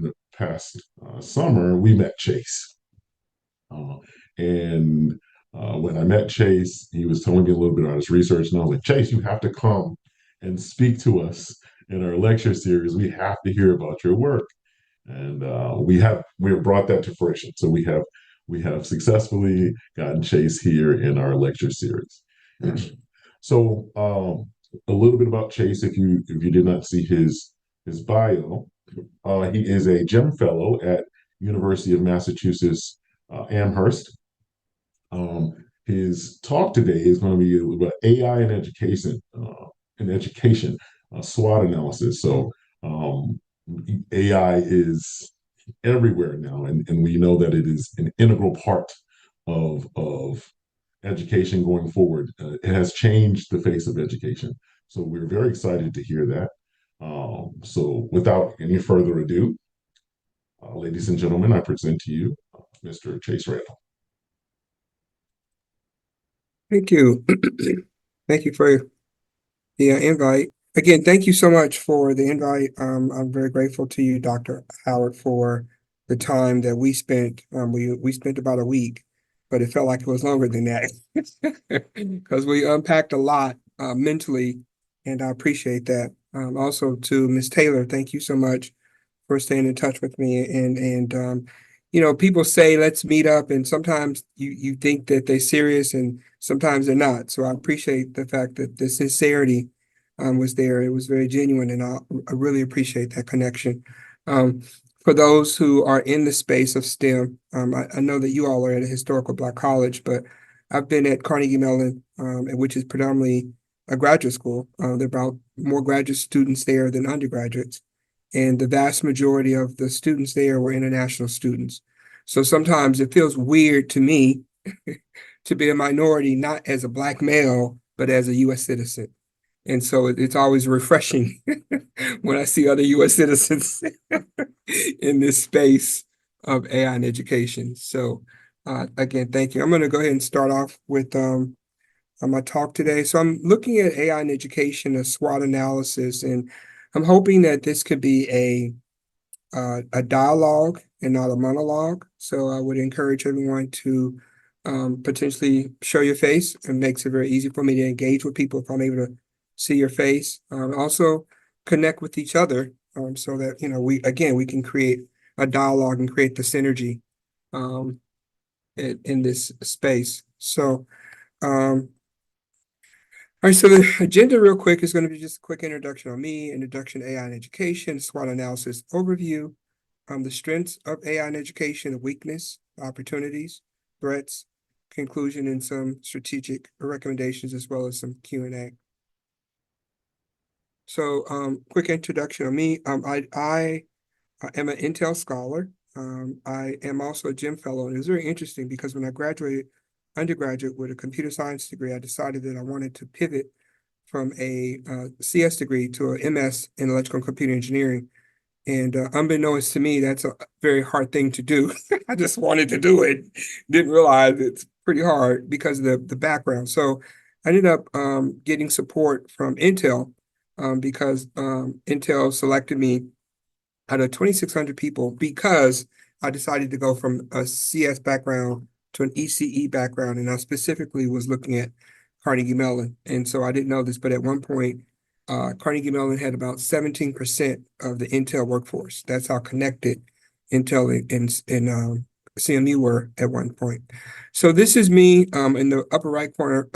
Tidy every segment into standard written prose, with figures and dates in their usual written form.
the past summer, we met Chase. Uh, and when I met Chase, he was telling me a little bit about his research, and I was like, Chase, you have to come and speak to us in our lecture series. We have to hear about your work, and we have brought that to fruition. So we have successfully gotten Chase here in our lecture series. So a little bit about Chase, if you did not see his bio, he is a GEM Fellow at University of Massachusetts Amherst. His talk today is going to be about AI and education, SWOT analysis. So AI is everywhere now, and we know that it is an integral part of education going forward. It has changed the face of education. So we're very excited to hear that. So without any further ado, ladies and gentlemen, I present to you Mr. Chase Randall. Thank you. Thank you for the invite. Again, thank you so much for the invite. I'm very grateful to you, Dr. Howard, for the time that we spent. We spent about a week, but it felt like it was longer than that because we unpacked a lot mentally, and I appreciate that. Also to Ms. Taylor, thank you so much for staying in touch with me. And people say let's meet up, and sometimes you think that they're serious, and sometimes they're not. So I appreciate the fact that the sincerity was there. It was very genuine, and I really appreciate that connection. For those who are in the space of STEM, I know that you all are at a historical Black college, but I've been at Carnegie Mellon, which is predominantly a graduate school. There are about more graduate students there than undergraduates. And the vast majority of the students there were international students. So sometimes it feels weird to me to be a minority, not as a Black male, but as a U.S. citizen. And so it's always refreshing when I see other U.S. citizens in this space of AI and education. So again, thank you. I'm going to go ahead and start off with my talk today. So I'm looking at AI and education, a SWOT analysis, and I'm hoping that this could be a dialogue and not a monologue. So I would encourage everyone to potentially show your face. It makes it very easy for me to engage with people if I'm able to see your face. Also connect with each other so that we can create a dialogue and create the synergy in this space. So all right, so the agenda real quick is going to be just a quick introduction on me, introduction to AI and education, SWOT analysis overview, the strengths of AI and education, the weakness, opportunities, threats, conclusion, and some strategic recommendations, as well as some Q&A. So quick introduction on me. I am an Intel scholar. I am also a GEM fellow, and it was very interesting because when I graduated undergraduate with a computer science degree, I decided that I wanted to pivot from a CS degree to an MS in electrical and computer engineering. And unbeknownst to me, that's a very hard thing to do. I just wanted to do it. Didn't realize it's pretty hard because of the background. So I ended up getting support from Intel because Intel selected me out of 2,600 people because I decided to go from a CS background to an ECE background, and I specifically was looking at Carnegie Mellon. And so I didn't know this, but at one point, Carnegie Mellon had about 17% of the Intel workforce. That's how connected Intel and CMU were at one point. So this is me in the upper right corner.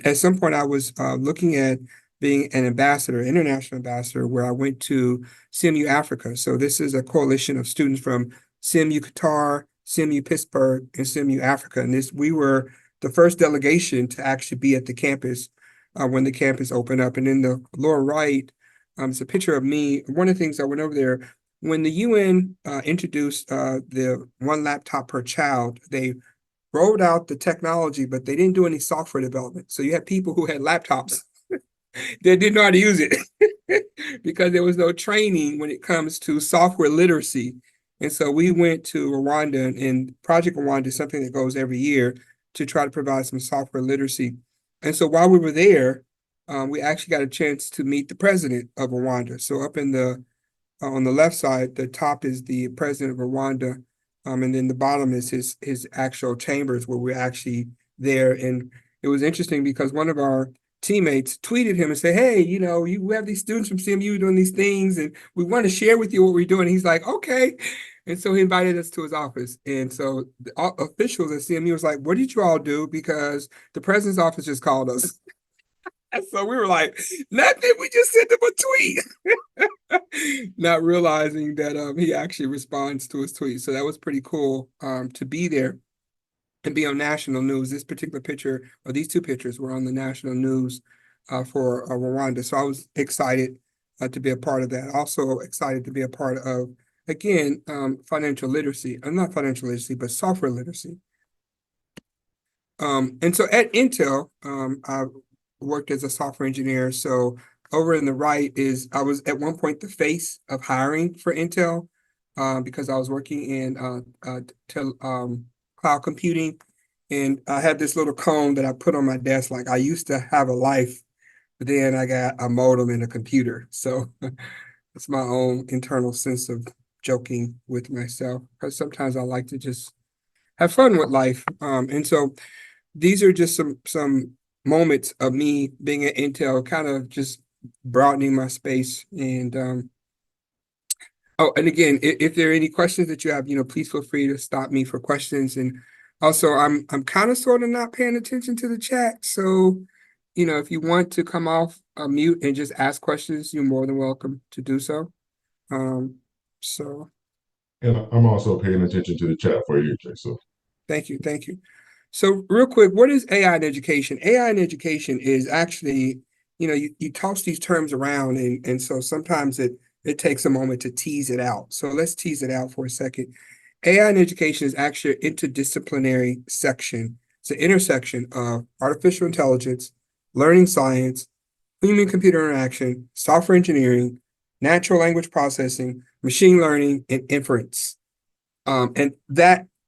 At some point, I was looking at being an ambassador, international ambassador, where I went to CMU Africa. So this is a coalition of students from CMU Qatar, CMU Pittsburgh, and CMU Africa. And we were the first delegation to actually be at the campus when the campus opened up. And in the lower right, it's a picture of me. One of the things I went over there, when the UN introduced the one laptop per child, they rolled out the technology, but they didn't do any software development. So you had people who had laptops that didn't know how to use it because there was no training when it comes to software literacy. And so we went to Rwanda, and Project Rwanda is something that goes every year to try to provide some software literacy. And so while we were there, we actually got a chance to meet the president of Rwanda. So up in the on the left side, the top is the president of Rwanda, and then the bottom is his actual chambers where we're actually there. And it was interesting because one of our teammates tweeted him and said, "Hey, you have these students from CMU doing these things, and we want to share with you what we're doing." He's like, "Okay." And so he invited us to his office. And so the officials at CMU was like, "What did you all do? Because the president's office just called us." And so we were like, "Nothing, we just sent him a tweet." Not realizing that he actually responds to his tweet. So that was pretty cool to be there and be on national news. This particular picture, or these two pictures, were on the national news for Rwanda. So I was excited to be a part of that. Also excited to be a part of, again, financial literacy. Not financial literacy, but software literacy. And so at Intel, I worked as a software engineer. So over in the right is, I was at one point the face of hiring for Intel because I was working in cloud computing. And I had this little cone that I put on my desk, like I used to have a life, but then I got a modem and a computer. So it's my own internal sense of joking with myself, because sometimes I like to just have fun with life. And so these are just some moments of me being at Intel, kind of just broadening my space. And oh, and again, if there are any questions that you have, please feel free to stop me for questions. And also, I'm kind of sort of not paying attention to the chat. So, if you want to come off mute and just ask questions, you're more than welcome to do so. So And I'm also paying attention to the chat for you, Jay. So thank you. So real quick, what is AI in education? AI in education is actually, you toss these terms around, and so sometimes it takes a moment to tease it out. So let's tease it out for a second. AI in education is actually an interdisciplinary section. It's an intersection of artificial intelligence, learning science, human-computer interaction, software engineering, natural language processing, machine learning, and inference. And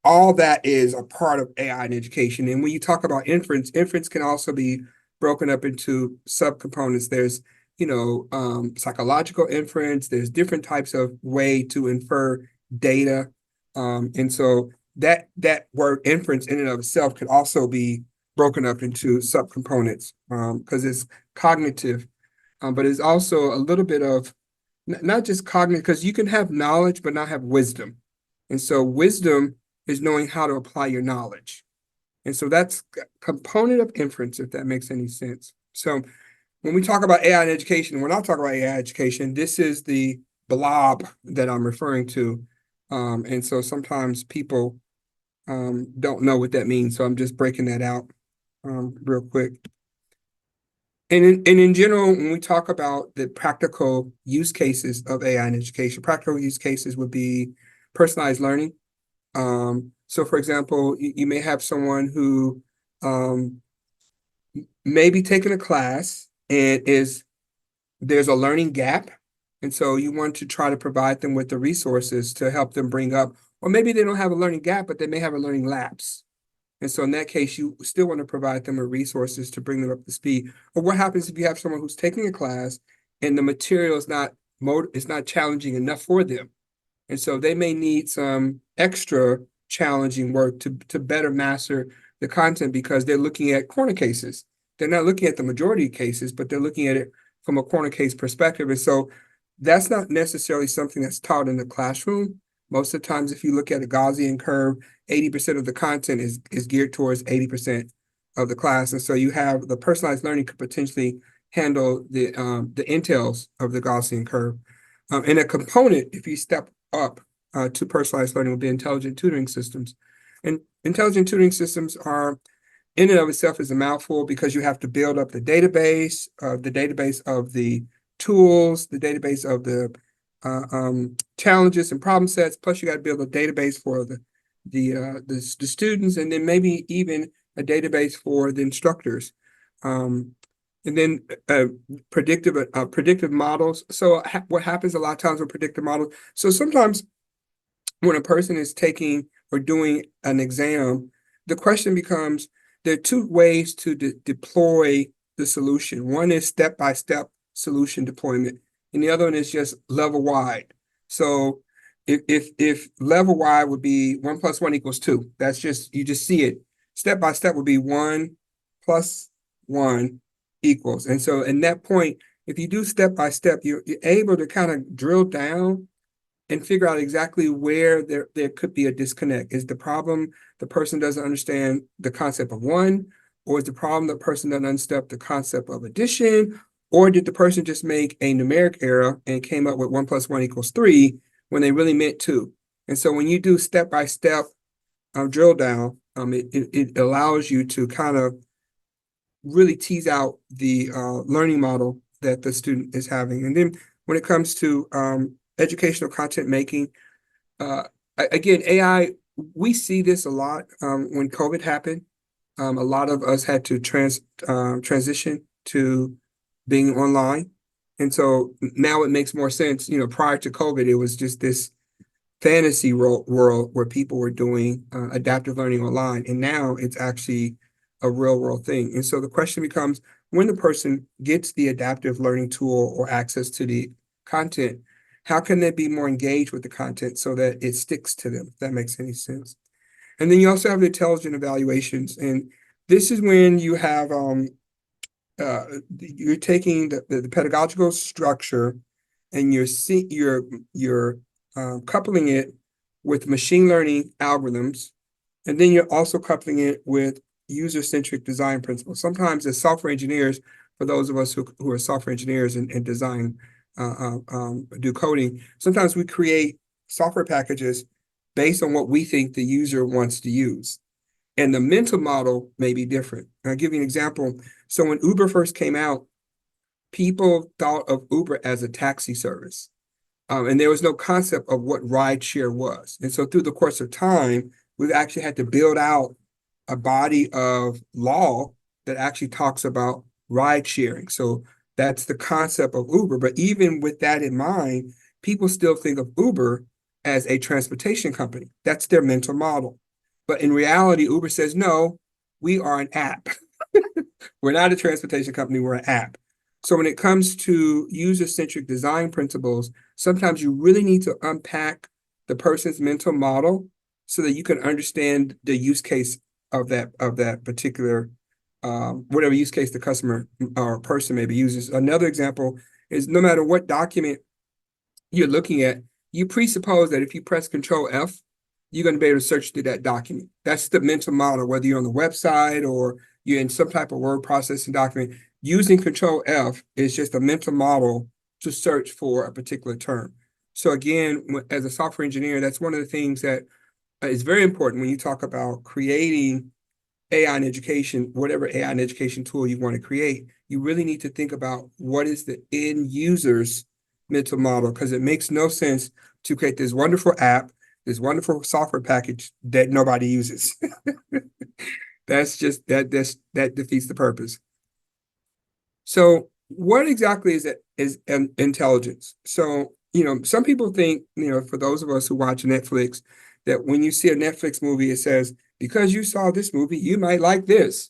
all that is a part of AI in education. And when you talk about inference can also be broken up into subcomponents. There's, psychological inference. There's different types of way to infer data. And so that word inference in and of itself could also be broken up into subcomponents because it's cognitive, but it's also a little bit of not just cognitive, because you can have knowledge but not have wisdom. And so wisdom is knowing how to apply your knowledge. And so that's a component of inference, if that makes any sense. So when we talk about AI in education, we're not talking about AI education. This is the blob that I'm referring to. And so sometimes people don't know what that means. So I'm just breaking that out real quick. And in general, when we talk about the practical use cases of AI in education, practical use cases would be personalized learning. So for example, you may have someone who may be taking a class and there's a learning gap. And so you want to try to provide them with the resources to help them bring up, or maybe they don't have a learning gap, but they may have a learning lapse. And so in that case, you still want to provide them with resources to bring them up to speed. Or what happens if you have someone who's taking a class and the material is not challenging enough for them? And so they may need some extra challenging work to better master the content, because they're looking at corner cases. They're not looking at the majority of cases, but they're looking at it from a corner case perspective. And so that's not necessarily something that's taught in the classroom. Most of the times, if you look at a Gaussian curve, 80% of the content is geared towards 80% of the class. And so you have the personalized learning could potentially handle the intels of the Gaussian curve. And a component, if you step up to personalized learning, will be intelligent tutoring systems. And intelligent tutoring systems are, in and of itself, is a mouthful, because you have to build up the database of the tools, the database of the challenges and problem sets. Plus, you got to build a database for the students, and then maybe even a database for the instructors. And then predictive models. So what happens a lot of times with predictive models? So sometimes when a person is taking or doing an exam, the question becomes, there are two ways to deploy the solution. One is step-by-step solution deployment, and the other one is just level-wide. So if level Y would be 1 + 1 = 2, that's just, you just see it. Step by step would be 1 + 1 equals. And so in that point, if you do step by step, you're able to kind of drill down and figure out exactly where there could be a disconnect. Is the problem the person doesn't understand the concept of one, or is the problem the person doesn't understand the concept of addition, or did the person just make a numeric error and came up with 1 + 1 = 3 when they really meant 2? And so when you do step by step drill down, it allows you to kind of really tease out the learning model that the student is having. And then when it comes to educational content making, again, AI, we see this a lot. When COVID happened, a lot of us had to transition to being online. And so now it makes more sense. Prior to COVID, it was just this fantasy world where people were doing adaptive learning online. And now it's actually a real world thing. And so the question becomes, when the person gets the adaptive learning tool or access to the content, how can they be more engaged with the content so that it sticks to them, if that makes any sense? And then you also have the intelligent evaluations. And this is when you have you're taking the pedagogical structure and you're coupling it with machine learning algorithms, and then you're also coupling it with user-centric design principles. Sometimes as software engineers, for those of us who are software engineers and design, do coding, sometimes we create software packages based on what we think the user wants to use. And the mental model may be different. I'll give you an example. So when Uber first came out, people thought of Uber as a taxi service. And there was no concept of what rideshare was. And so through the course of time, we've actually had to build out a body of law that actually talks about ride sharing. So that's the concept of Uber. But even with that in mind, people still think of Uber as a transportation company. That's their mental model. But in reality, Uber says, no, we are an app. We're not a transportation company, we're an app. So when it comes to user-centric design principles, sometimes you really need to unpack the person's mental model so that you can understand the use case of that particular whatever use case the customer or person maybe uses. Another example is, no matter what document you're looking at, you presuppose that if you press Control F, you're going to be able to search through that document. That's the mental model, whether you're on the website or you're in some type of word processing document. Using Control F is just a mental model to search for a particular term. So again, as a software engineer, that's one of the things that is very important when you talk about creating AI in education, whatever AI in education tool you want to create. You really need to think about what is the end user's mental model, because it makes no sense to create this wonderful app, this wonderful software package that nobody uses. That defeats the purpose. So what exactly is intelligence? So, some people think, for those of us who watch Netflix, that when you see a Netflix movie, it says, because you saw this movie, you might like this.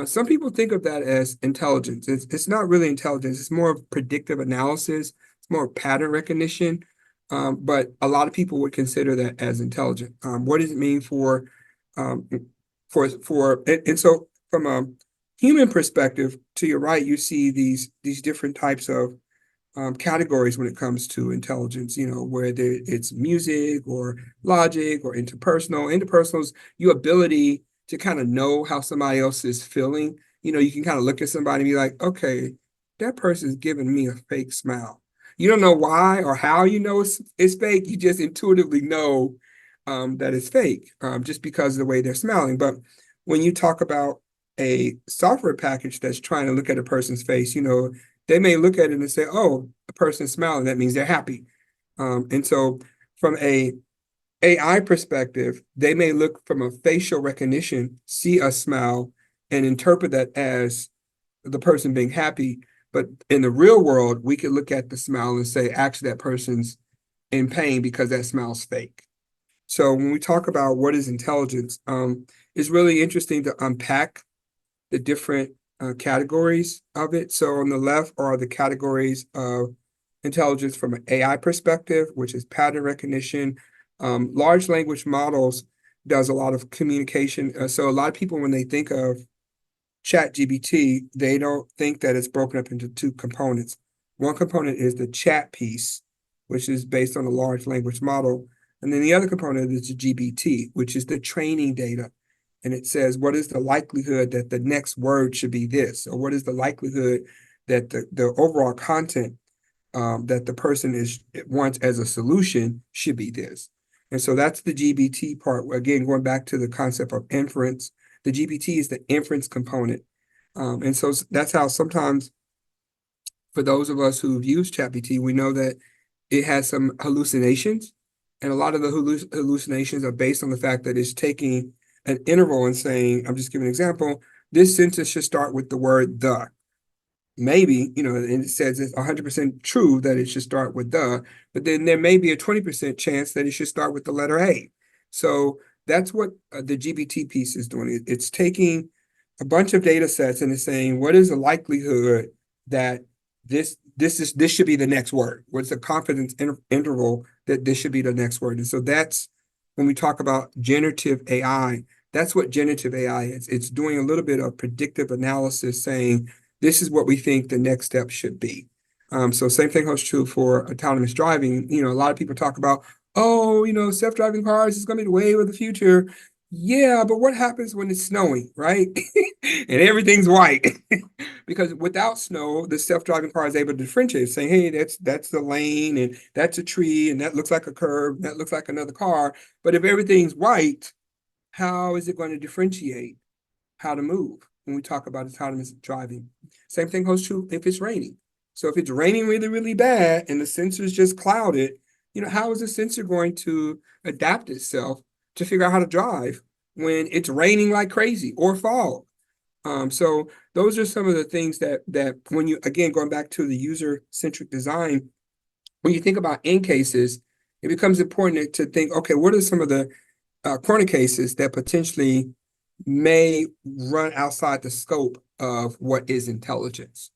Some people think of that as intelligence. It's not really intelligence. It's more of predictive analysis. It's more pattern recognition. But a lot of people would consider that as intelligent. What does it mean and so from a human perspective, to your right, you see these different types of categories when it comes to intelligence, whether it's music or logic or interpersonal. Interpersonal is your ability to kind of know how somebody else is feeling. You can kind of look at somebody and be like, okay, that person's giving me a fake smile. You don't know why or how you know it's fake. You just intuitively know that it's fake just because of the way they're smiling. But when you talk about a software package that's trying to look at a person's face, they may look at it and say, oh, a person's smiling, that means they're happy. And so from a AI perspective, they may look from a facial recognition, see a smile, and interpret that as the person being happy. But in the real world, we could look at the smile and say, actually, that person's in pain because that smile's fake. So when we talk about what is intelligence, it's really interesting to unpack the different categories of it. So on the left are the categories of intelligence from an AI perspective, which is pattern recognition. Large language models does a lot of communication. So a lot of people, when they think of ChatGPT, they don't think that it's broken up into two components. One component is the chat piece, which is based on a large language model. And then the other component is the GPT, which is the training data. And it says, what is the likelihood that the next word should be this? Or what is the likelihood that the overall content that the person wants as a solution should be this? And so that's the GPT part. Again, going back to the concept of inference, the GPT is the inference component. And so that's how sometimes for those of us who've used ChatGPT, we know that it has some hallucinations. And a lot of the hallucinations are based on the fact that it's taking an interval and saying, I'm just giving an example, this sentence should start with the word the. Maybe, and it says it's 100% true that it should start with the, but then there may be a 20% chance that it should start with the letter A. So that's what the GPT piece is doing. It's taking a bunch of data sets and it's saying, what is the likelihood that this should be the next word? What's the confidence interval that this should be the next word? And so that's when we talk about generative AI, that's what generative AI is. It's doing a little bit of predictive analysis saying, this is what we think the next step should be. So same thing holds true for autonomous driving. A lot of people talk about, oh, self-driving cars is going to be the wave of the future. Yeah, but what happens when it's snowing, right? And everything's white. Because without snow, the self-driving car is able to differentiate, saying, hey, that's the lane, and that's a tree, and that looks like a curve, and that looks like another car. But if everything's white, how is it going to differentiate how to move when we talk about autonomous driving? Same thing holds true if it's raining. So if it's raining really, really bad and the sensor's just clouded, how is the sensor going to adapt itself to figure out how to drive when it's raining like crazy or fog? So those are some of the things that when you, again, going back to the user-centric design, when you think about end cases, it becomes important to think, okay, what are some of the corner cases that potentially may run outside the scope of what is intelligence?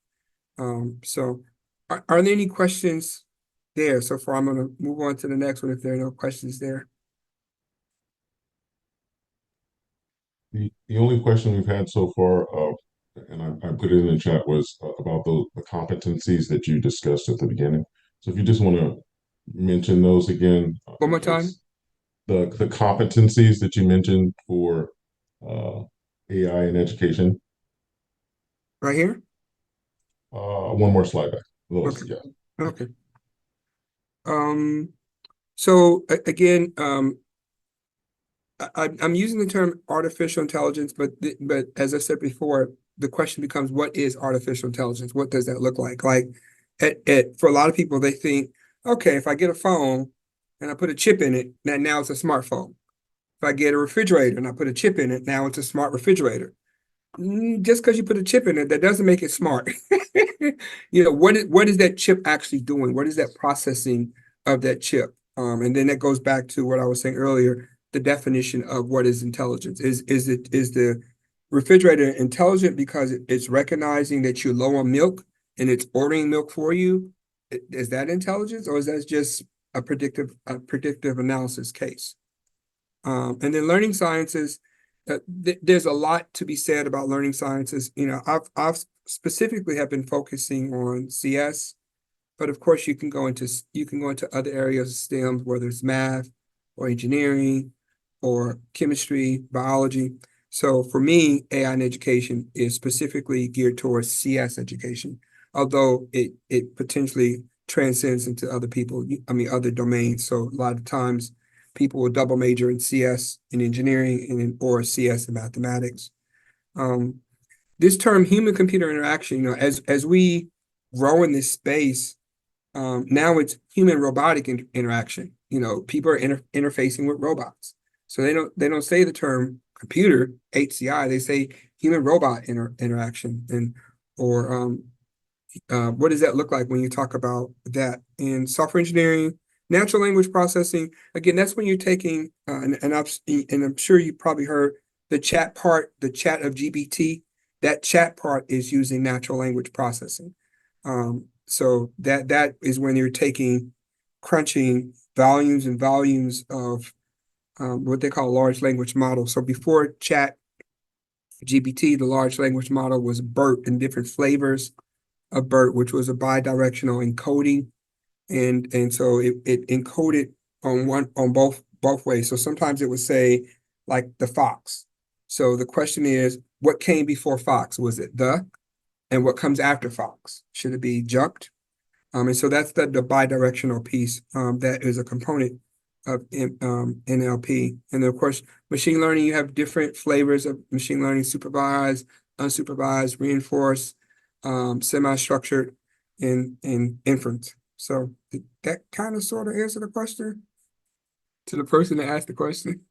So are there any questions there so far? I'm going to move on to the next one if there are no questions there. The only question we've had so far, and I put it in the chat, was about the competencies that you discussed at the beginning. So if you just want to mention those again, One more time. it's the competencies that you mentioned for AI in education. Right here? One more slide back. Okay. Yeah. Okay. So again, I'm using the term artificial intelligence, but as I said before, the question becomes, what is artificial intelligence? What does that look like? Like for a lot of people, they think, okay, if I get a phone and I put a chip in it, now it's a smartphone. If I get a refrigerator and I put a chip in it, now it's a smart refrigerator. Just because you put a chip in it, that doesn't make it smart. What is that chip actually doing? What is that processing of that chip? And then that goes back to what I was saying earlier, the definition of what is intelligence. Is the refrigerator intelligent because it's recognizing that you're low on milk and it's ordering milk for you? Is that intelligence, or is that just a predictive analysis case? And then learning sciences, there's a lot to be said about learning sciences. I've specifically have been focusing on CS, but of course you can go into other areas of STEM, whether it's math or engineering or chemistry, biology. So for me, AI in education is specifically geared towards CS education, although it potentially transcends into other domains. So a lot of times people will double major in CS in engineering or CS in mathematics. This term human computer interaction, as we grow in this space, now it's human robotic interaction. People are interfacing with robots. So they don't say the term computer, HCI, they say human robot interaction. Or what does that look like when you talk about that? In software engineering, natural language processing, again, that's when you're taking, and I'm sure you probably heard the chat part, the chat of GPT, that chat part is using natural language processing. So that is when you're crunching volumes and volumes of what they call large language models. So before Chat GPT, the large language model was BERT and different flavors of BERT, which was a bidirectional encoding, and so it encoded on both ways. So sometimes it would say like the fox. So the question is, what came before fox? Was it the? And what comes after fox? Should it be jumped? And so that's the bidirectional piece that is a component of NLP. And then of course, machine learning, you have different flavors of machine learning: supervised, unsupervised, reinforced, semi-structured, and inference. So did that kind of sort of answer the question to the person that asked the question?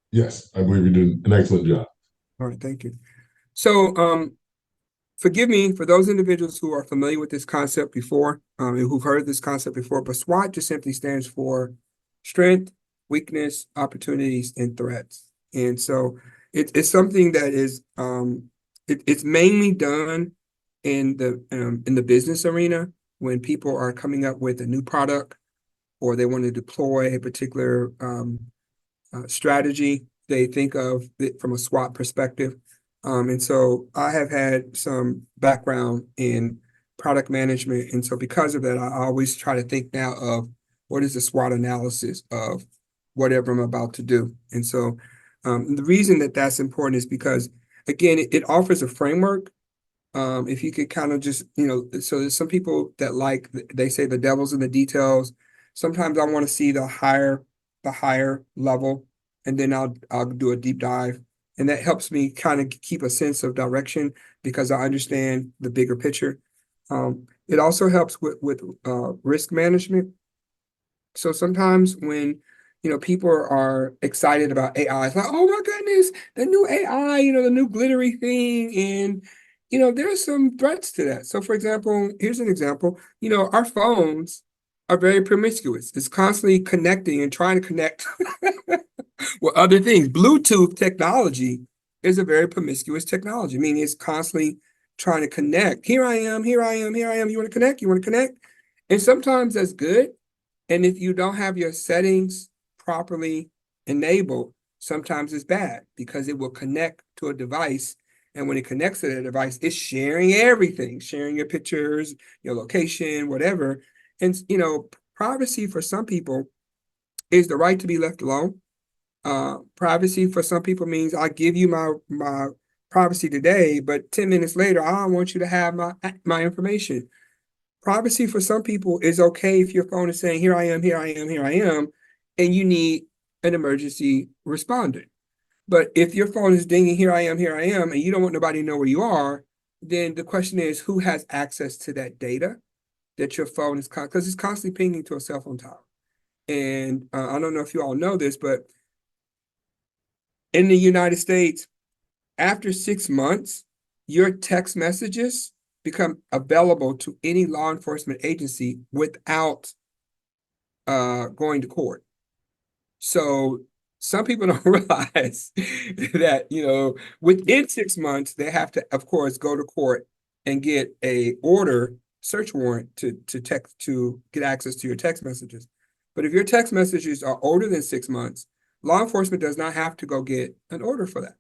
Yes, I believe you're doing an excellent job. All right, thank you. So forgive me for those individuals who are familiar with this concept before, and who've heard this concept before, but SWOT just simply stands for strength, weakness, opportunities, and threats. And so it's something that is it's mainly done in the business arena when people are coming up with a new product or they want to deploy a particular strategy. They think of it from a SWOT perspective. And so I have had some background in product management. And so because of that, I always try to think now of what is the SWOT analysis of whatever I'm about to do. And so the reason that that's important is because, again, it offers a framework. If you could kind of just, so there's some people that they say the devil's in the details. Sometimes I want to see the higher level, and then I'll do a deep dive. And that helps me kind of keep a sense of direction because I understand the bigger picture. It also helps with risk management. So sometimes when people are excited about AI, it's like, oh my goodness, the new AI, the new glittery thing, and there's some threats to that. So for example, here's an example. Our phones are very promiscuous. It's constantly connecting and trying to connect with other things. Bluetooth technology is a very promiscuous technology. I mean, it's constantly trying to connect. Here I am, here I am, here I am. You want to connect? You want to connect? And sometimes that's good. And if you don't have your settings properly enabled, sometimes it's bad because it will connect to a device. And when it connects to the device, it's sharing everything, sharing your pictures, your location, whatever. And, privacy for some people is the right to be left alone. Privacy for some people means I give you my privacy today, but 10 minutes later, I don't want you to have my information. Privacy for some people is okay if your phone is saying, here I am, here I am, here I am, and you need an emergency responder. But if your phone is dinging, here I am, and you don't want nobody to know where you are, then the question is, who has access to that data that your phone is, because it's constantly pinging to a cell phone tower. And I don't know if you all know this, but in the United States, after 6 months, your text messages become available to any law enforcement agency without going to court. So some people don't realize that, within 6 months, they have to, of course, go to court and get a search warrant to get access to your text messages. But if your text messages are older than 6 months, law enforcement does not have to go get an order for that.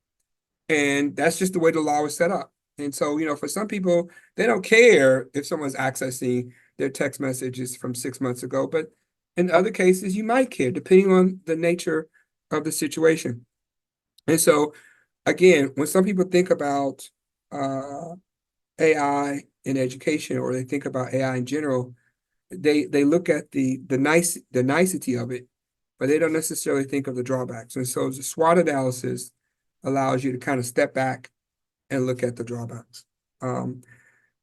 And that's just the way the law is set up. And so, for some people, they don't care if someone's accessing their text messages from 6 months ago. But in other cases, you might care, depending on the nature of the situation. And so, again, when some people think about AI in education, or they think about AI in general, they look at the nicety of it, but they don't necessarily think of the drawbacks. And so the SWOT analysis allows you to kind of step back and look at the drawbacks.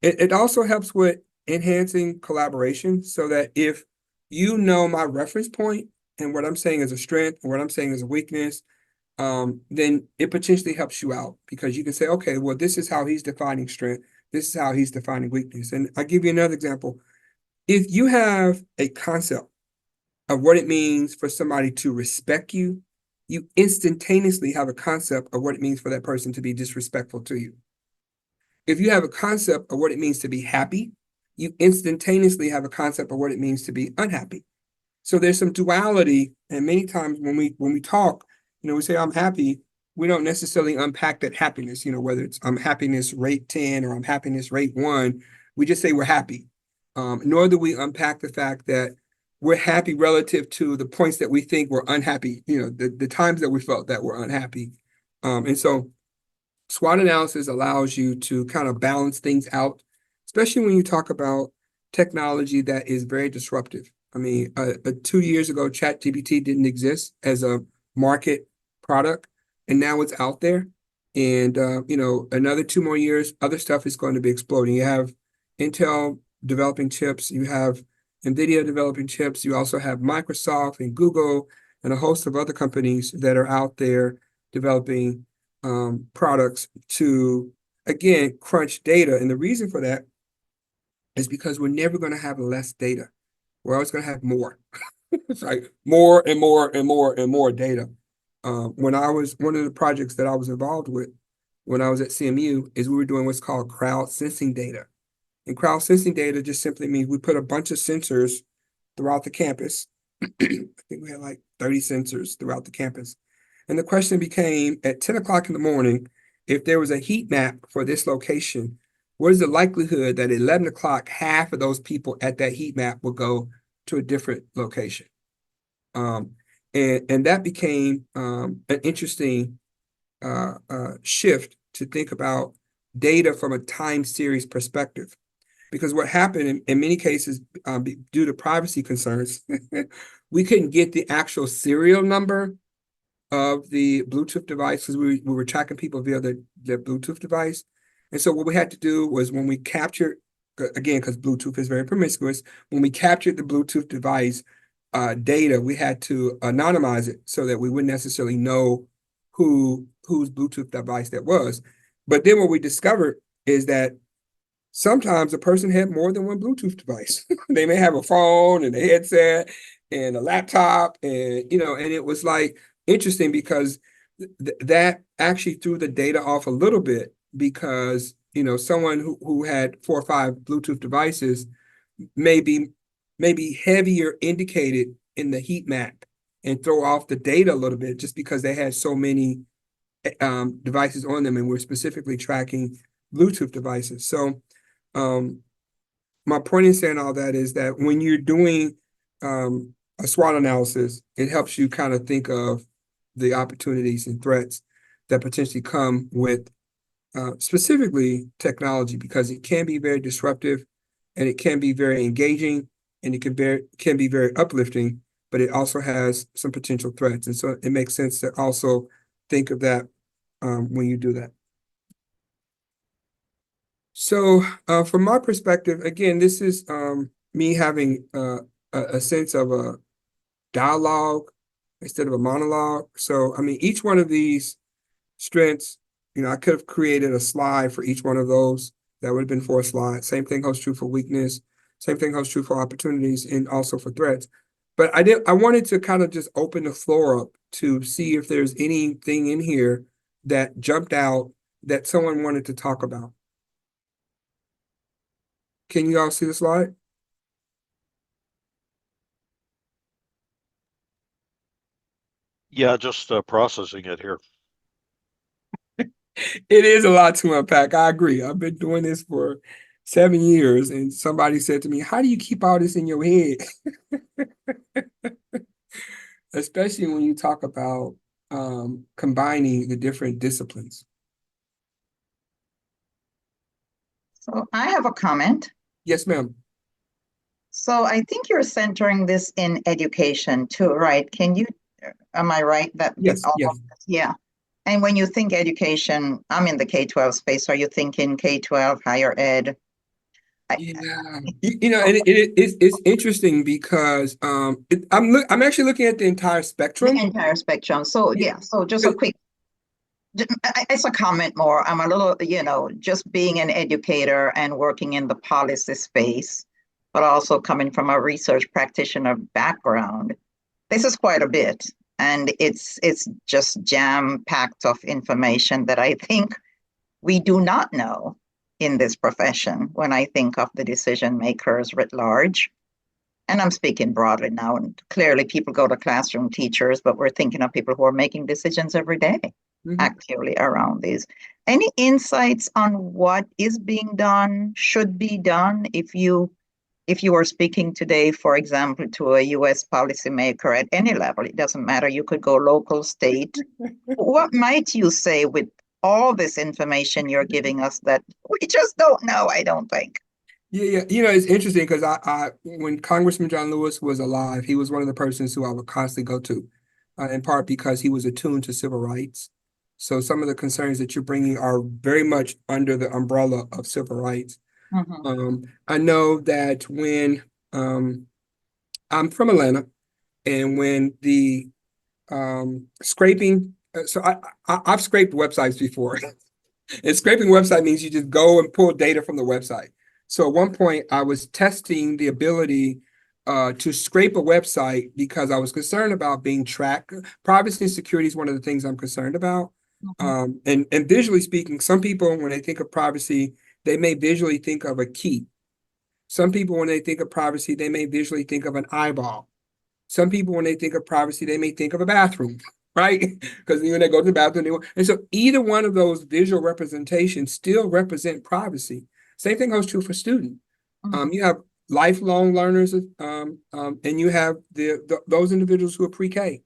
It also helps with enhancing collaboration so that if my reference point and what I'm saying is a strength and what I'm saying is a weakness, then it potentially helps you out because you can say, okay, well, this is how he's defining strength. This is how he's defining weakness. And I'll give you another example. If you have a concept of what it means for somebody to respect you you instantaneously have a concept of what it means for that person to be disrespectful to you. If you have a concept of what it means to be happy, you instantaneously have a concept of what it means to be unhappy. So there's some duality, and many times when we talk, we say I'm happy. We don't necessarily unpack that happiness. Whether it's I'm happiness rate 10 or I'm happiness rate 1, we just say we're happy. Nor do we unpack the fact that we're happy relative to the points that we think we're unhappy. The times that we felt that we're unhappy, and so SWOT analysis allows you to kind of balance things out, especially when you talk about technology that is very disruptive. I mean, 2 years ago, ChatGPT didn't exist as a market product, and now it's out there. And another 2 more years, other stuff is going to be exploding. You have Intel developing chips, you have NVIDIA developing chips, you also have Microsoft and Google and a host of other companies that are out there developing products to, again, crunch data. And the reason for that is because we're never going to have less data. We're always going to have more. It's like more and more and more and more data. One of the projects that I was involved with when I was at CMU is we were doing what's called crowd sensing data. And crowd sensing data just simply means we put a bunch of sensors throughout the campus. I think we had like 30 sensors throughout the campus. And the question became at 10 o'clock in the morning, if there was a heat map for this location, what is the likelihood that at 11 o'clock, half of those people at that heat map will go to a different location? And that became an interesting shift to think about data from a time series perspective. Because what happened in many cases, due to privacy concerns, we couldn't get the actual serial number of the Bluetooth device because we were tracking people via their Bluetooth device. And so what we had to do was when we captured, again, because Bluetooth is very promiscuous, when we captured the Bluetooth device data, we had to anonymize it so that we wouldn't necessarily know whose Bluetooth device that was. But then what we discovered is that sometimes a person had more than one Bluetooth device. They may have a phone and a headset and a laptop, and and it was like interesting because that actually threw the data off a little bit because someone who had 4 or 5 Bluetooth devices may be heavier indicated in the heat map and throw off the data a little bit just because they had so many devices on them, and we're specifically tracking Bluetooth devices. So my point in saying all that is that when you're doing a SWOT analysis, it helps you kind of think of the opportunities and threats that potentially come with specifically technology, because it can be very disruptive and it can be very engaging and it can be very uplifting, but it also has some potential threats. And so it makes sense to also think of that when you do that. So from my perspective, again, this is me having a sense of a dialogue instead of a monologue. So, I mean, each one of these strengths, I could have created a slide for each one of those. That would have been 4 slides. Same thing holds true for weakness. Same thing holds true for opportunities and also for threats. But I wanted to kind of just open the floor up to see if there's anything in here that jumped out that someone wanted to talk about. Can you all see the slide? Yeah, just processing it here. It is a lot to unpack. I agree. I've been doing this for 7 years, and somebody said to me, "How do you keep all this in your head?" Especially when you talk about combining the different disciplines. So I have a comment. Yes, ma'am. So I think you're centering this in education too, right? Am I right that? Yes, yes. Yeah. And when you think education, I'm in the K-12 space. Are you thinking K-12, higher ed? Yeah, and it's interesting because I'm actually looking at the entire spectrum. The entire spectrum. So yeah, so just a quick, it's a comment more. I'm a little, just being an educator and working in the policy space, but also coming from a research practitioner background. This is quite a bit. And it's just jam-packed of information that I think we do not know in this profession when I think of the decision makers writ large. And I'm speaking broadly now, and clearly people go to classroom teachers, but we're thinking of people who are making decisions every day, actually, around these. Any insights on what is being done, should be done, if you are speaking today, for example, to a US policymaker at any level? It doesn't matter, you could go local, state. What might you say with all this information you're giving us that we just don't know, I don't think? Yeah. It's interesting because I when Congressman John Lewis was alive, he was one of the persons who I would constantly go to, in part because he was attuned to civil rights. So some of the concerns that you're bringing are very much under the umbrella of civil rights. I know that when I'm from Atlanta, and when the scraping, so I've scraped websites before. And scraping website means you just go and pull data from the website. So at one point, I was testing the ability to scrape a website because I was concerned about being tracked. Privacy and security is one of the things I'm concerned about. And visually speaking, some people, when they think of privacy, they may visually think of a key. Some people, when they think of privacy, they may visually think of an eyeball. Some people, when they think of privacy, they may think of a bathroom, right? Because when they go to the bathroom, and so either one of those visual representations still represent privacy. Same thing holds true for students. You have lifelong learners, and you have those individuals who are pre-K.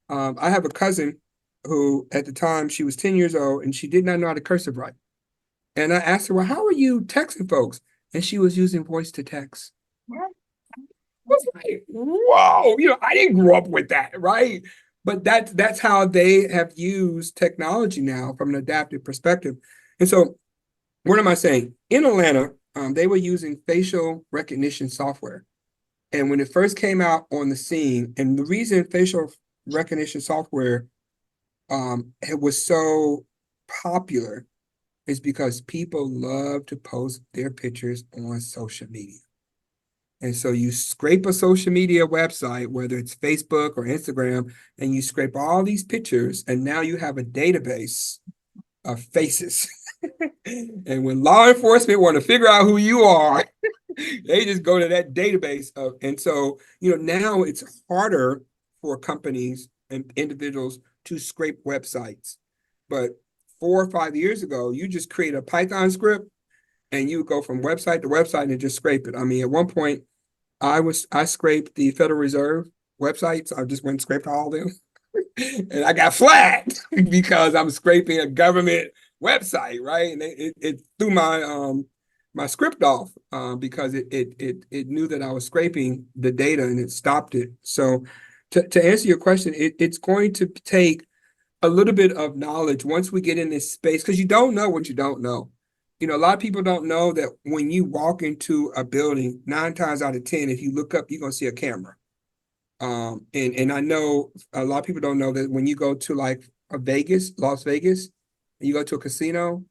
I have a cousin who, at the time, she was 10 years old, and she did not know how to cursive write. And I asked her, well, how are you texting folks? And she was using voice to text. Was like, whoa, I didn't grow up with that, right? But that's how they have used technology now from an adaptive perspective. And so, what am I saying? In Atlanta, they were using facial recognition software. And when it first came out on the scene, and the reason facial recognition software it was so popular is because people love to post their pictures on social media. And so you scrape a social media website, whether it's Facebook or Instagram, and you scrape all these pictures, and now you have a database of faces. And when law enforcement want to figure out who you are, they just go to that database and so, now it's harder for companies and individuals to scrape websites. But 4 or 5 years ago, you just create a Python script and you go from website to website and just scrape it. I mean, at one point, I scraped the Federal Reserve websites. I just went and scraped all of them. And I got flagged because I'm scraping a government website, right? And it threw my script off because it knew that I was scraping the data and it stopped it. So to answer your question, it's going to take a little bit of knowledge once we get in this space, because you don't know what you don't know. A lot of people don't know that when you walk into a building, 9 times out of 10, if you look up, you're going to see a camera. And I know a lot of people don't know that when you go to like Las Vegas, and you go to a casino,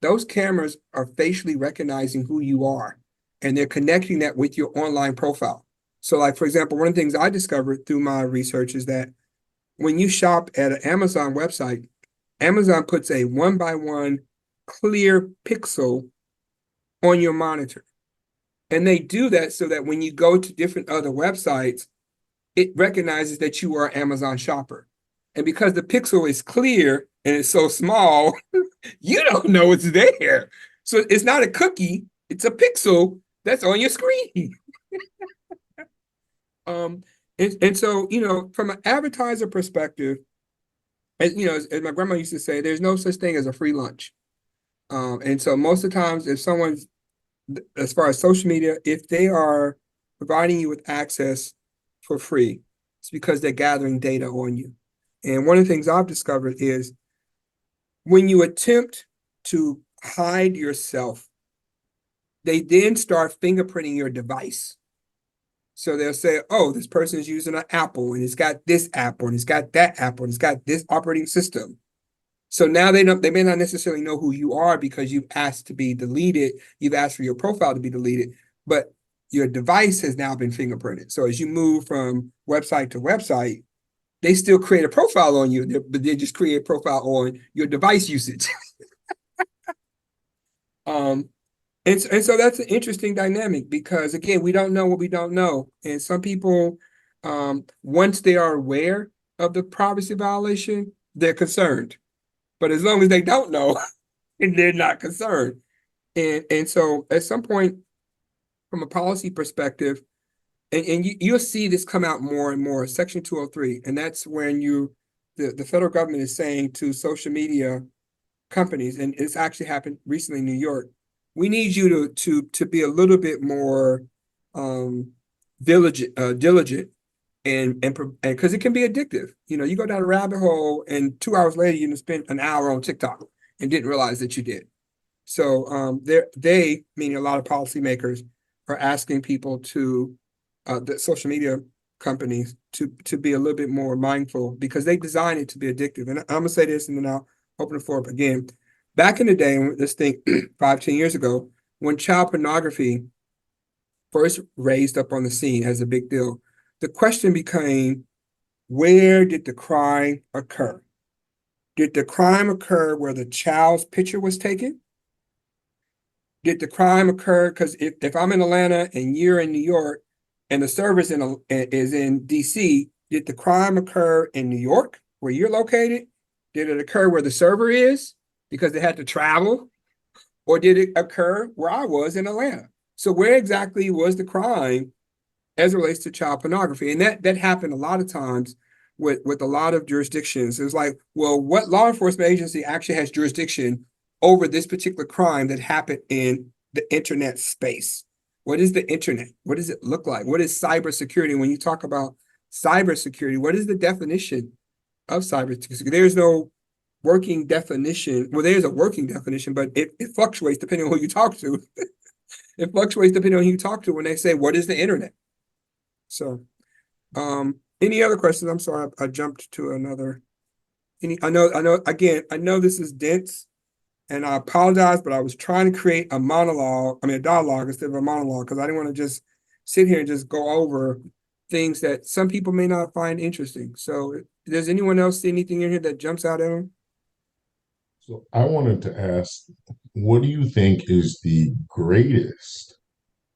those cameras are facially recognizing who you are, and they're connecting that with your online profile. So like, for example, one of the things I discovered through my research is that when you shop at an Amazon website, Amazon puts a 1-by-1 clear pixel on your monitor. And they do that so that when you go to different other websites, it recognizes that you are an Amazon shopper. And because the pixel is clear and it's so small, you don't know it's there. So it's not a cookie, it's a pixel that's on your screen. And so, from an advertiser perspective, as my grandma used to say, there's no such thing as a free lunch. And so most of the times, if someone's, as far as social media, if they are providing you with access for free, it's because they're gathering data on you. And one of the things I've discovered is when you attempt to hide yourself, they then start fingerprinting your device. So they'll say, oh, this person is using an Apple and it's got this Apple and it's got that Apple and it's got this operating system. So now they may not necessarily know who you are because you've asked to be deleted. You've asked for your profile to be deleted, but your device has now been fingerprinted. So as you move from website to website, they still create a profile on you, but they just create a profile on your device usage. And so that's an interesting dynamic because again, we don't know what we don't know. And some people, once they are aware of the privacy violation, they're concerned. But as long as they don't know, and they're not concerned. And so at some point, from a policy perspective, and you'll see this come out more and more, Section 203, and that's when the federal government is saying to social media companies, and it's actually happened recently in New York, we need you to be a little bit more diligent and because it can be addictive. You know, you go down a rabbit hole and 2 hours later you spend an hour on TikTok and didn't realize that you did. So they, meaning a lot of policymakers, are asking people to the social media companies to be a little bit more mindful because they design it to be addictive. And I'm gonna say this and then I'll open the floor up again. Back in the day, this thing 5-10 years ago, when child pornography first raised up on the scene as a big deal, the question became, where did the crime occur? Did the crime occur where the child's picture was taken? Did the crime occur? Because if I'm in Atlanta and you're in New York and the server is in DC, did the crime occur in New York where you're located? Did it occur where the server is because they had to travel? Or did it occur where I was in Atlanta? So where exactly was the crime as it relates to child pornography? And that happened a lot of times with a lot of jurisdictions. It was like, well, what law enforcement agency actually has jurisdiction over this particular crime that happened in the internet space? What is the internet? What does it look like? What is cybersecurity? When you talk about cybersecurity, what is the definition of cybersecurity? There's no working definition. Well, there's a working definition, but it fluctuates depending on who you talk to. It fluctuates depending on who you talk to when they say, what is the internet? So, any other questions? I'm sorry, I jumped to another. I know this is dense and I apologize, but I was trying to create a dialogue instead of a monologue because I didn't want to just sit here and just go over things that some people may not find interesting. So does anyone else see anything in here that jumps out at them? So I wanted to ask, what do you think is the greatest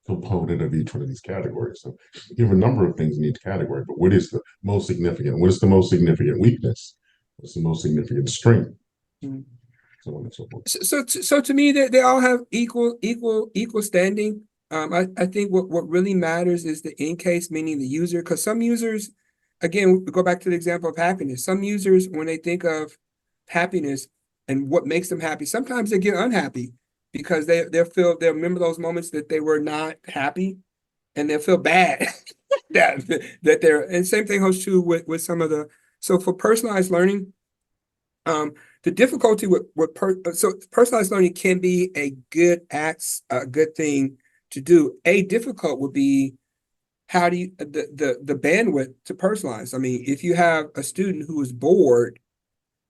component of each one of these categories? So you have a number of things in each category, but what is the most significant? What is the most significant weakness? What's the most significant strength? Mm-hmm. So on and so forth. So to me, they all have equal standing. I think what really matters is the end case, meaning the user, because some users, again, we go back to the example of happiness. Some users, when they think of happiness and what makes them happy, sometimes they get unhappy because they'll remember those moments that they were not happy, and they'll feel bad that they're. And same thing holds true with some of the. So for personalized learning, the difficulty so personalized learning can be a good thing to do. A difficult would be how do you the bandwidth to personalize. I mean, if you have a student who is bored,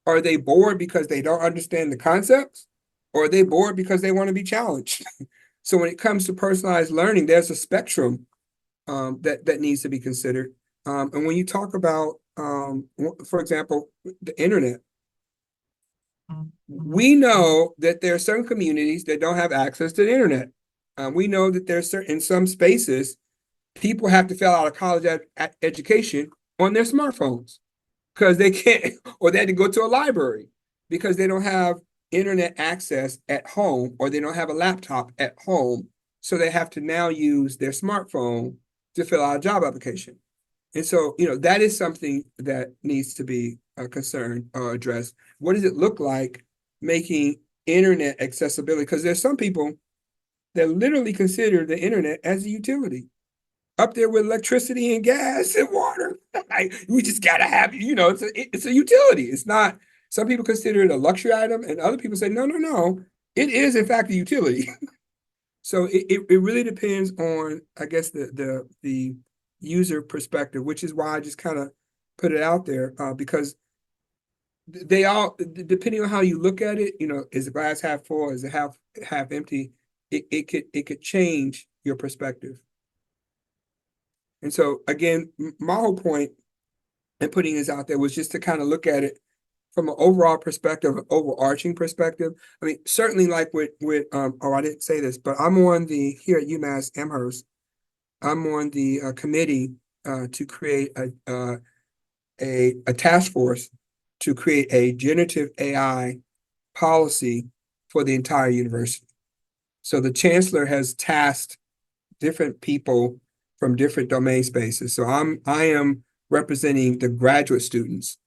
are they bored because they don't understand the concepts, or are they bored because they want to be challenged? So when it comes to personalized learning, there's a spectrum that needs to be considered. And when you talk about, for example, the internet, we know that there are certain communities that don't have access to the internet. We know that there's in some spaces, people have to fill out a college education on their smartphones because they can't, or they had to go to a library because they don't have internet access at home, or they don't have a laptop at home. So they have to now use their smartphone to fill out a job application. And so, that is something that needs to be a concern or addressed. What does it look like making internet accessibility? Because there's some people that literally consider the internet as a utility, up there with electricity and gas and water. We just gotta have, it's a utility. It's not. Some people consider it a luxury item, and other people say, no, it is in fact a utility. So it really depends on, I guess, the user perspective, which is why I just kind of put it out there, because they all, depending on how you look at it, is the glass half full, is it half empty? It could change your perspective. And so again, my whole point and putting this out there was just to kind of look at it from an overall perspective, an overarching perspective. I mean, certainly like oh, I didn't say this, but I'm on here at UMass Amherst, I'm on the committee to create a task force to create a generative AI policy for the entire university. So the chancellor has tasked different people from different domain spaces. So I am representing the graduate students,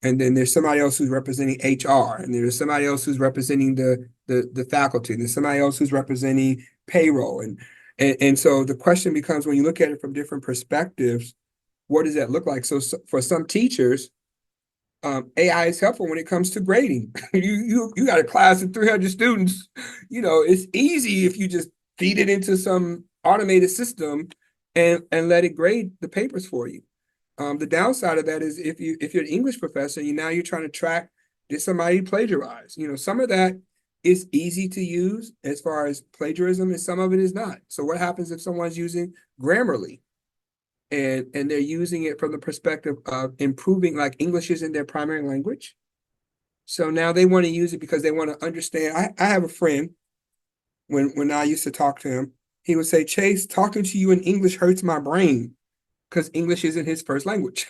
and then there's somebody else who's representing HR, and there's somebody else who's representing the faculty, and there's somebody else who's representing payroll, and so the question becomes, when you look at it from different perspectives, what does that look like? So for some teachers, AI is helpful when it comes to grading. You got a class of 300 students. It's easy if you just feed it into some automated system and let it grade the papers for you. The downside of that is if you're an English professor, you're trying to track, did somebody plagiarize? Some of that is easy to use as far as plagiarism, and some of it is not. So what happens if someone's using Grammarly and they're using it from the perspective of improving, like English isn't their primary language? So now they want to use it because they want to understand. I have a friend, when I used to talk to him, he would say, Chase, talking to you in English hurts my brain, because English isn't his first language.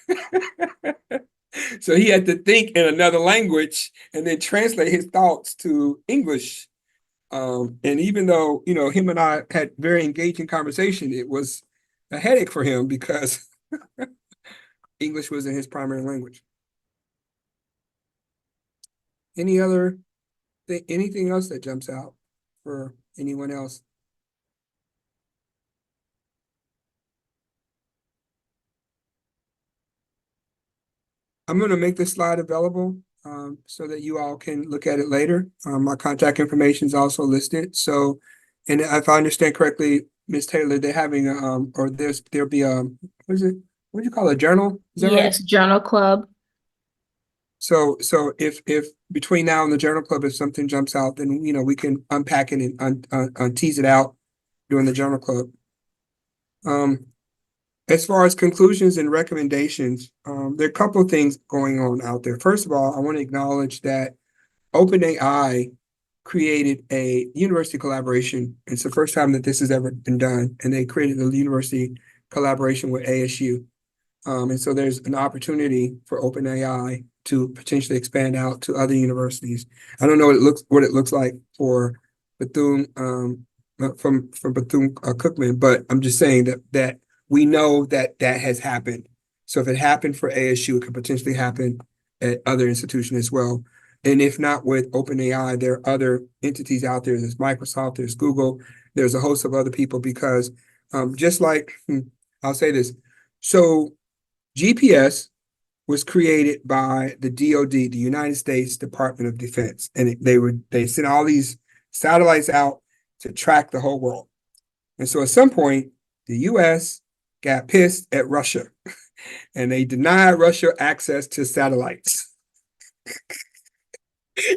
So he had to think in another language and then translate his thoughts to English. And even though, him and I had very engaging conversation, it was a headache for him because English wasn't his primary language. Anything else that jumps out for anyone else? I'm going to make this slide available so that you all can look at it later. My contact information is also listed. So, and if I understand correctly, Ms. Taylor, they're having there'll be what do you call it, a journal? Is that right? Yes, journal club. So if between now and the journal club, if something jumps out, then we can unpack it and tease it out during the journal club. As far as conclusions and recommendations, there are a couple of things going on out there. First of all, I want to acknowledge that OpenAI created a university collaboration. It's the first time that this has ever been done, and they created a university collaboration with ASU. And so there's an opportunity for OpenAI to potentially expand out to other universities. I don't know what it looks like for Bethune from Bethune-Cookman, but I'm just saying that we know that has happened. So if it happened for ASU, it could potentially happen at other institutions as well. And if not with OpenAI, there are other entities out there. There's Microsoft, there's Google, there's a host of other people, because just like, I'll say this. So GPS was created by the DoD, the United States Department of Defense. And they sent all these satellites out to track the whole world. And so at some point, the US got pissed at Russia and they denied Russia access to satellites.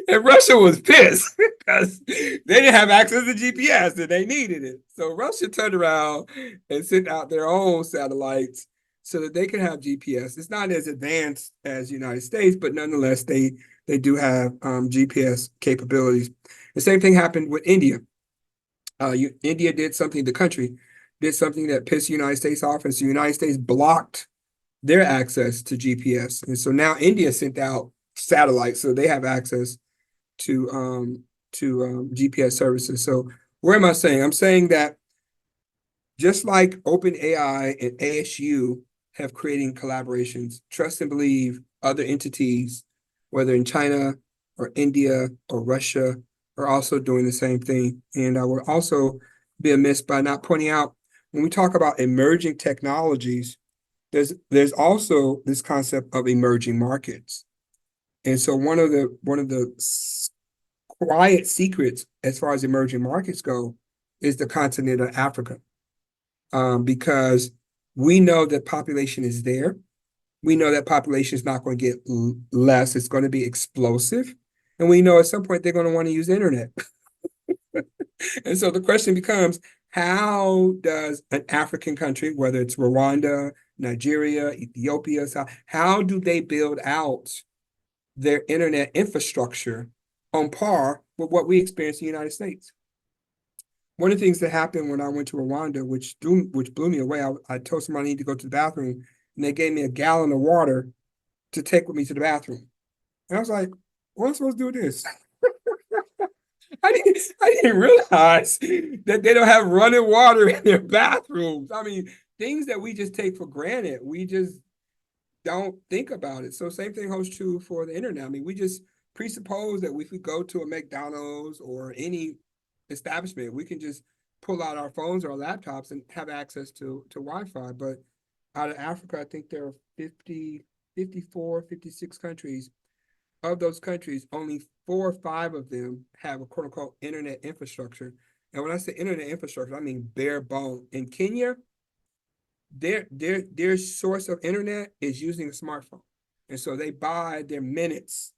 And Russia was pissed because they didn't have access to GPS and they needed it. So Russia turned around and sent out their own satellites so that they can have GPS. It's not as advanced as the United States, but nonetheless, they do have GPS capabilities. The same thing happened with India. India did something, the country did something that pissed the United States off, and so the United States blocked their access to GPS. And so now India sent out satellites, so they have access to GPS services. So where am I saying? I'm saying that just like OpenAI and ASU have creating collaborations, trust and believe other entities, whether in China or India or Russia, are also doing the same thing. And I will also be amiss by not pointing out, when we talk about emerging technologies, there's also this concept of emerging markets. And so one of the quiet secrets as far as emerging markets go is the continent of Africa. Because we know that population is there. We know that population is not going to get less. It's going to be explosive. And we know at some point they're going to want to use the internet. And so the question becomes, how does an African country, whether it's Rwanda, Nigeria, Ethiopia. So how do they build out their internet infrastructure on par with what we experience in the United States? One of the things that happened when I went to Rwanda, which blew me away, I told somebody I need to go to the bathroom, and they gave me a gallon of water to take with me to the bathroom. And I was like, what am I supposed to do with this? I didn't realize that they don't have running water in their bathrooms. I mean, things that we just take for granted, we just don't think about it. So same thing holds true for the internet. I mean, we just presuppose that if we go to a McDonald's or any establishment, we can just pull out our phones or our laptops and have access to Wi-Fi. But out of Africa, I think there are 54, 56 countries. Of those countries, only 4 or 5 of them have a quote unquote internet infrastructure. And when I say internet infrastructure, I mean bare bone. In Kenya, their source of internet is using a smartphone. And so they buy their minutes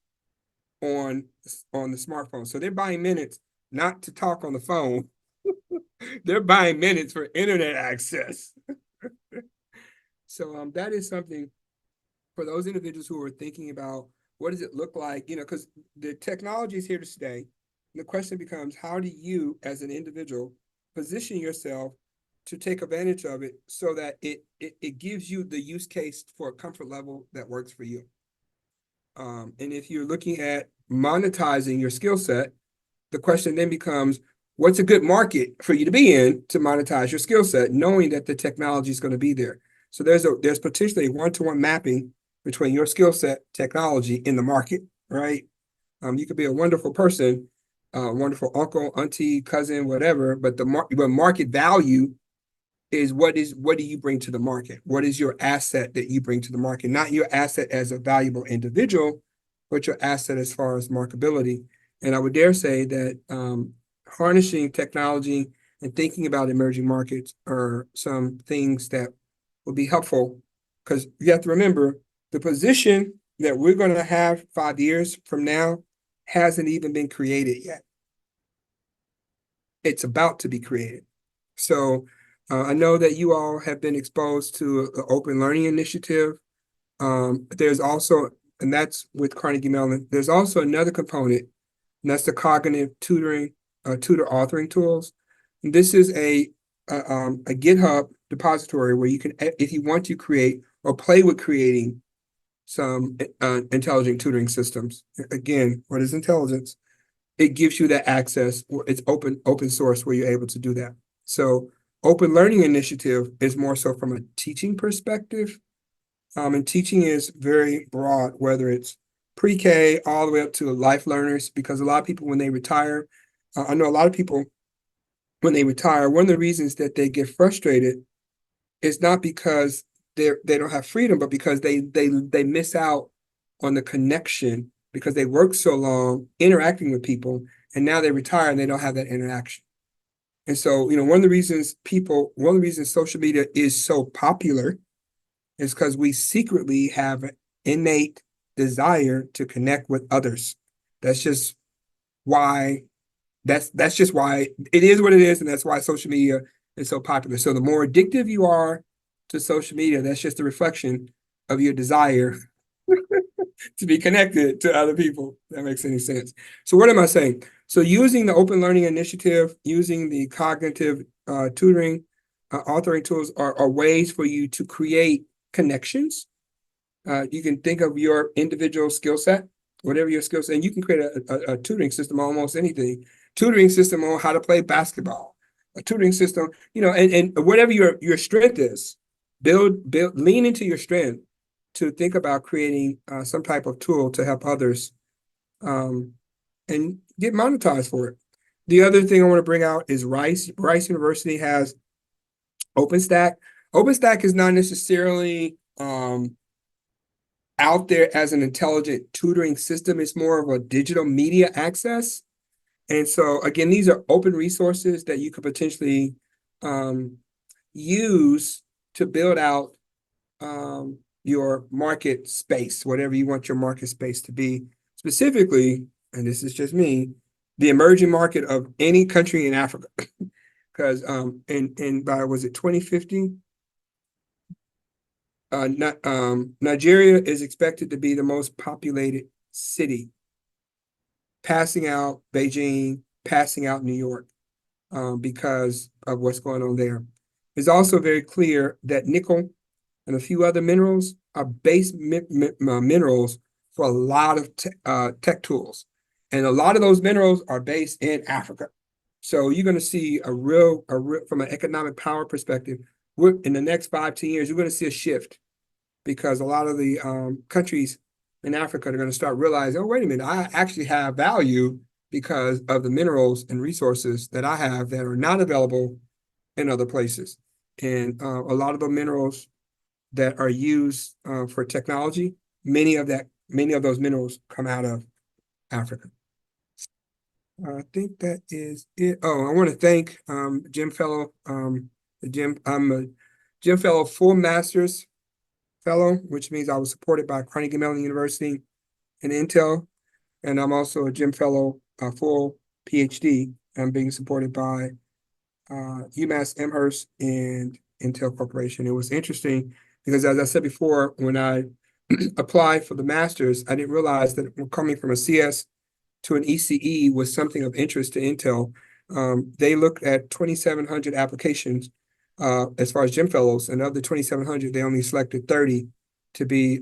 on the smartphone. So they're buying minutes not to talk on the phone. They're buying minutes for internet access. So that is something for those individuals who are thinking about what does it look like, because the technology is here to stay. And the question becomes, how do you as an individual position yourself to take advantage of it so that it gives you the use case for a comfort level that works for you? And if you're looking at monetizing your skill set, the question then becomes, what's a good market for you to be in to monetize your skill set, knowing that the technology is going to be there? So there's potentially a one-to-one mapping between your skill set, technology in the market, right? You could be a wonderful person, wonderful uncle, auntie, cousin, whatever, but the market value is what do you bring to the market? What is your asset that you bring to the market? Not your asset as a valuable individual, but your asset as far as marketability. And I would dare say that harnessing technology and thinking about emerging markets are some things that will be helpful, because you have to remember, the position that we're going to have 5 years from now hasn't even been created yet. It's about to be created. So I know that you all have been exposed to the Open Learning Initiative. There's also, and that's with Carnegie Mellon, there's also another component, and that's the cognitive tutoring, tutor authoring tools. And this is a GitHub depository where you can, if you want to create or play with creating some intelligent tutoring systems. Again, what is intelligence? It gives you that access. It's open source where you're able to do that. So Open Learning Initiative is more so from a teaching perspective. And teaching is very broad, whether it's pre-K all the way up to life learners, because a lot of people, when they retire, I know a lot of people, when they retire, one of the reasons that they get frustrated is not because they don't have freedom, but because they miss out on the connection because they work so long interacting with people, and now they retire and they don't have that interaction. And so, one of the reasons social media is so popular is because we secretly have an innate desire to connect with others. That's just why that's just why it is what it is, and that's why social media is so popular. So the more addictive you are to social media, that's just a reflection of your desire to be connected to other people. If that makes any sense. So what am I saying? So using the Open Learning Initiative, using the cognitive tutoring, authoring tools are ways for you to create connections. You can think of your individual skill set, whatever your skill set, and you can create a tutoring system on almost anything. Tutoring system on how to play basketball, a tutoring system, and whatever your strength is, lean into your strength to think about creating some type of tool to help others and get monetized for it. The other thing I want to bring out is Rice. Rice University has OpenStack. OpenStack is not necessarily out there as an intelligent tutoring system. It's more of a digital media access. And so, again, these are open resources that you could potentially use to build out your market space, whatever you want your market space to be. Specifically, and this is just me, the emerging market of any country in Africa. Because by, was it 2050? Nigeria is expected to be the most populated city, passing out Beijing, passing out New York, because of what's going on there. It's also very clear that nickel and a few other minerals are base minerals for a lot of tech tools. And a lot of those minerals are based in Africa. So you're going to see a real, from an economic power perspective, in the next 5-10 years, you're going to see a shift, because a lot of the countries in Africa are going to start realizing, oh, wait a minute, I actually have value because of the minerals and resources that I have that are not available in other places. And a lot of the minerals that are used for technology, many of those minerals come out of Africa. I think that is it. Oh, I want to thank GEM Fellow. I'm a GEM Fellow full Master's Fellow, which means I was supported by Carnegie Mellon University and Intel. And I'm also a GEM Fellow full PhD. I'm being supported by UMass Amherst and Intel Corporation. It was interesting because, as I said before, when I applied for the master's, I didn't realize that coming from a CS to an ECE was something of interest to Intel. They looked at 2,700 applications as far as GEM Fellows, and of the 2,700, they only selected 30 to be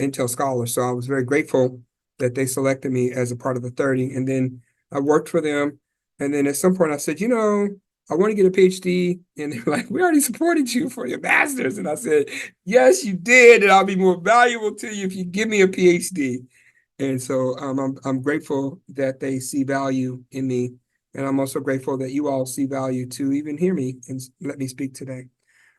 Intel scholars. So I was very grateful that they selected me as a part of the 30. And then I worked for them. And then at some point I said, I want to get a PhD. And they're like, we already supported you for your master's. And I said, yes, you did. And I'll be more valuable to you if you give me a PhD. And so I'm grateful that they see value in me. And I'm also grateful that you all see value to even hear me and let me speak today.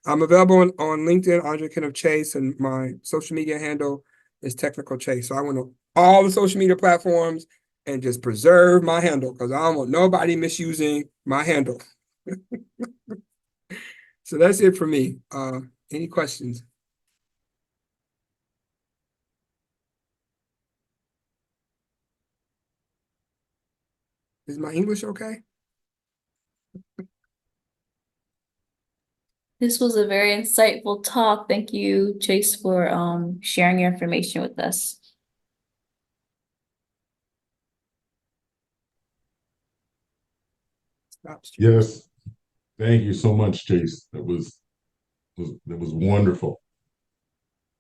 I'm available on LinkedIn, Andre Kenneth Chase, and my social media handle is Technical Chase. So I went on all the social media platforms and just preserve my handle, because I don't want nobody misusing my handle. So that's it for me. Any questions? Is my English okay? This was a very insightful talk. Thank you, Chase, for sharing your information with us. Yes, thank you so much, Chase. That was wonderful.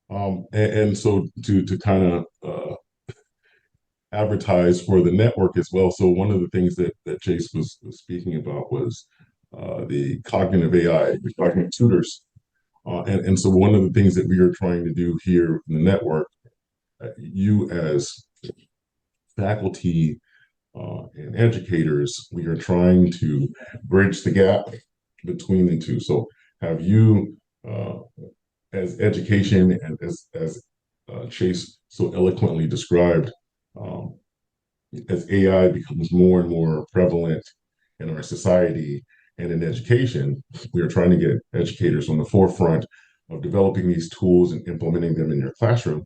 And so to kind of advertise for the network as well. So one of the things that Chase was speaking about was the cognitive AI, the cognitive tutors. And so one of the things that we are trying to do here in the network, you as faculty and educators, we are trying to bridge the gap between the two. So have you, as education and as Chase so eloquently described, as AI becomes more and more prevalent in our society and in education, we are trying to get educators on the forefront of developing these tools and implementing them in your classroom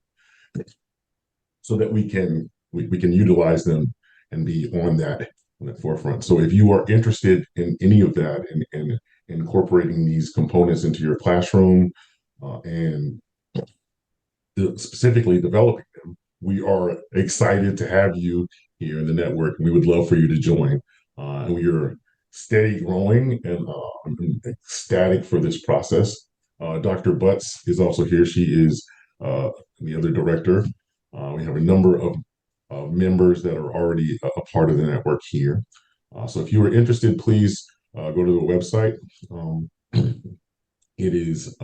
so that we can utilize them and be on that forefront. So if you are interested in any of that and incorporating these components into your classroom and specifically developing them, we are excited to have you here in the network. We would love for you to join. And we are steady growing, and I'm ecstatic for this process. Dr. Butts is also here. She is the other director. We have a number of members that are already a part of the network here. So if you are interested, please go to the website. It is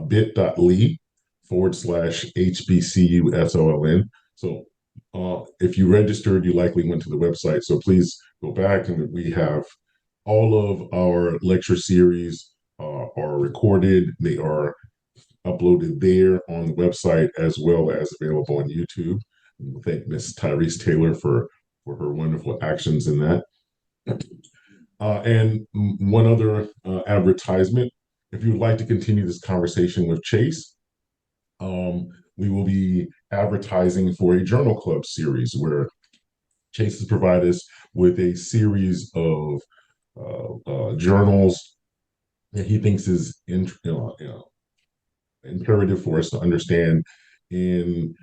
bit.ly/HBCU-SOLN. So if you registered, you likely went to the website. So please go back, and we have all of our lecture series are recorded. They are uploaded there on the website as well as available on YouTube. And thank Ms. Tyrese Taylor for her wonderful actions in that. And one other advertisement. If you would like to continue this conversation with Chase, we will be advertising for a journal club series where Chase has provided us with a series of journals that he thinks is imperative for us to understand in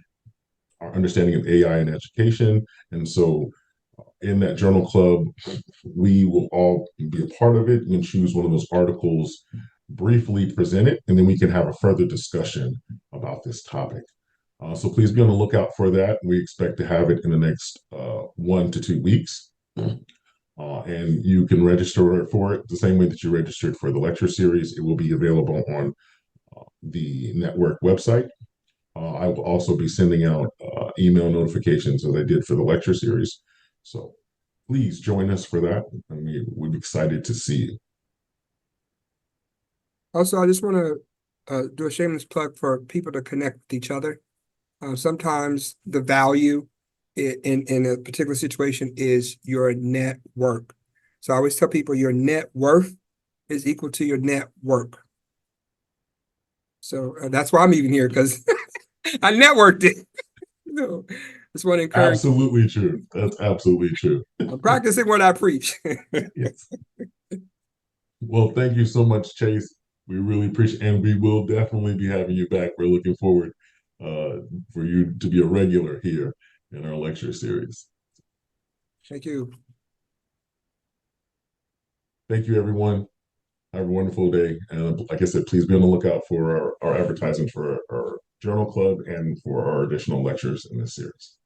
our understanding of AI in education. And so in that journal club, we will all be a part of it and choose one of those articles, briefly present it, and then we can have a further discussion about this topic. So please be on the lookout for that. We expect to have it in the next 1 to 2 weeks. And you can register for it the same way that you registered for the lecture series. It will be available on the network website. I will also be sending out email notifications as I did for the lecture series. So please join us for that. And we're excited to see you. Also, I just want to do a shameless plug for people to connect with each other. Sometimes the value in a particular situation is your net worth. So I always tell people your net worth is equal to your net work. So that's why I'm even here, because I networked it. No, just want to encourage. Absolutely true. That's absolutely true. I'm practicing what I preach. Yes. Well, thank you so much, Chase. We really appreciate, and we will definitely be having you back. We're looking forward for you to be a regular here in our lecture series. Thank you. Thank you, everyone. Have a wonderful day. And like I said, please be on the lookout for our advertising for our journal club and for our additional lectures in this series.